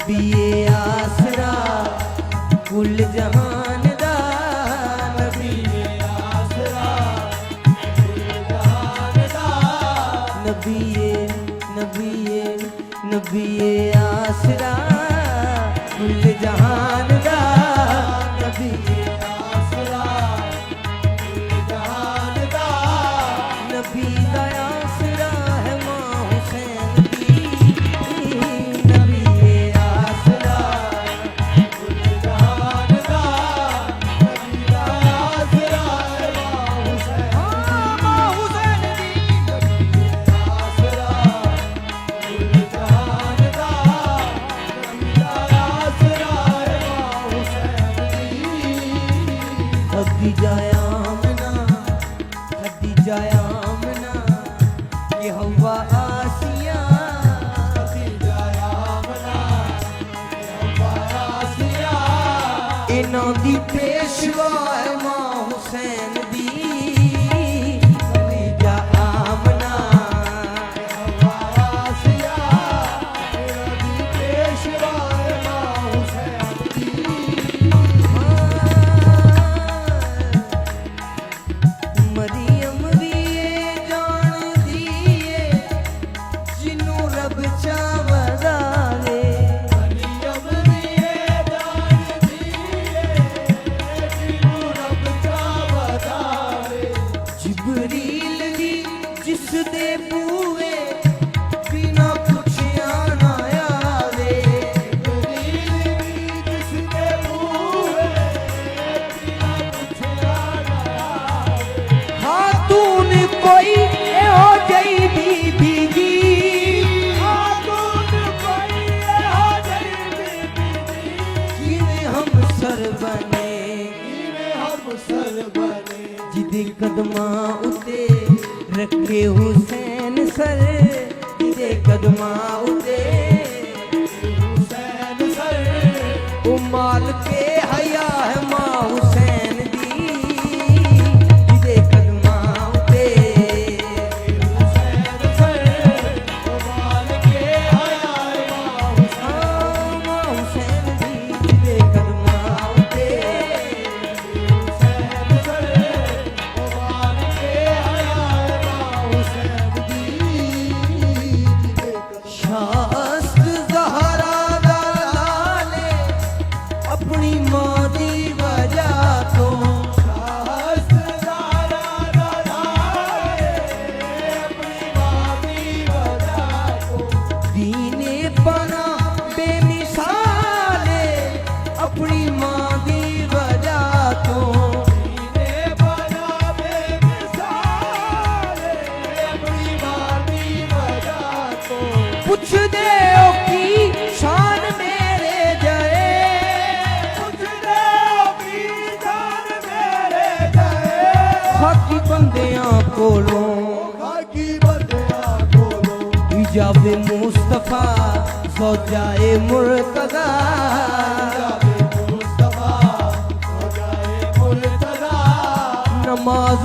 नबी आसरा कुल जहान दा, नबी आसरा कुल जहान दा, नबी आसरा कुल जहान दा, नबी आसरा कुल जहान दा, नबी दा आसरा है मां हुसैन दी, नबी आसरा कुल जहान दा, नबी दा आसरा है मां हुसैन दी, नबी आसरा कुल जहान दा, नबी दा आसरा है मां हुसैन दी। खदीजा आमना ये हवा आसिया, खदीजा आमना ये हवा आसिया, इन्हां दी पेशवा है मां हुसैन दी, खदीजा आमना ये हवा आसिया, इन्हां दी पेशवा है मां हुसैन दी। मरियम भी ये जानदी है जिन्नू रब चावदा वे, मरियम भी ये जानदी है जिन्नू रब चावदा वे, जिबरील दी जिस दे बूए बिना पुछया ना आवे, जिबरील दी जिस दे बूए बिना पुछया ना आवे, खातून कोई एहो जई बीबी दी, खातून कोई एहो जई बीबी दी, जिवें हम सर बने, जिदे कदमां उते रखे हुसैन सर, जिदे कदमां उते हुसैन सर, ओ माल के हया है मां हुसैन दी, जिदे कदमां उते हुसैन सर, ओ माल के हया है मां हुसैन दी, जिदे कदमां उते हुसैन सर, ओ माल के हया है मां हुसैन दी। शास्त ज़हरा दा लाले अपनी मां दी वजह तो, शास्त ज़हरा दा लाले अपनी मां दी वजह तो, दीने बना बेमिसाले अपनी मां दी वजह तो, दीने बना बेमिसाले अपनी मां दी वजह तो, पुछ दे ओ की शान मेरे जए, पुछ दे ओ की शान मेरे जए, खाकी बंदियां कोलों, खाकी बंदियां कोलों, हिजाबे मुस्तफा ज़ौजाए मुर्तज़ा, हिजाबे मुस्तफा ज़ौजाए मुर्तज़ा, नमाज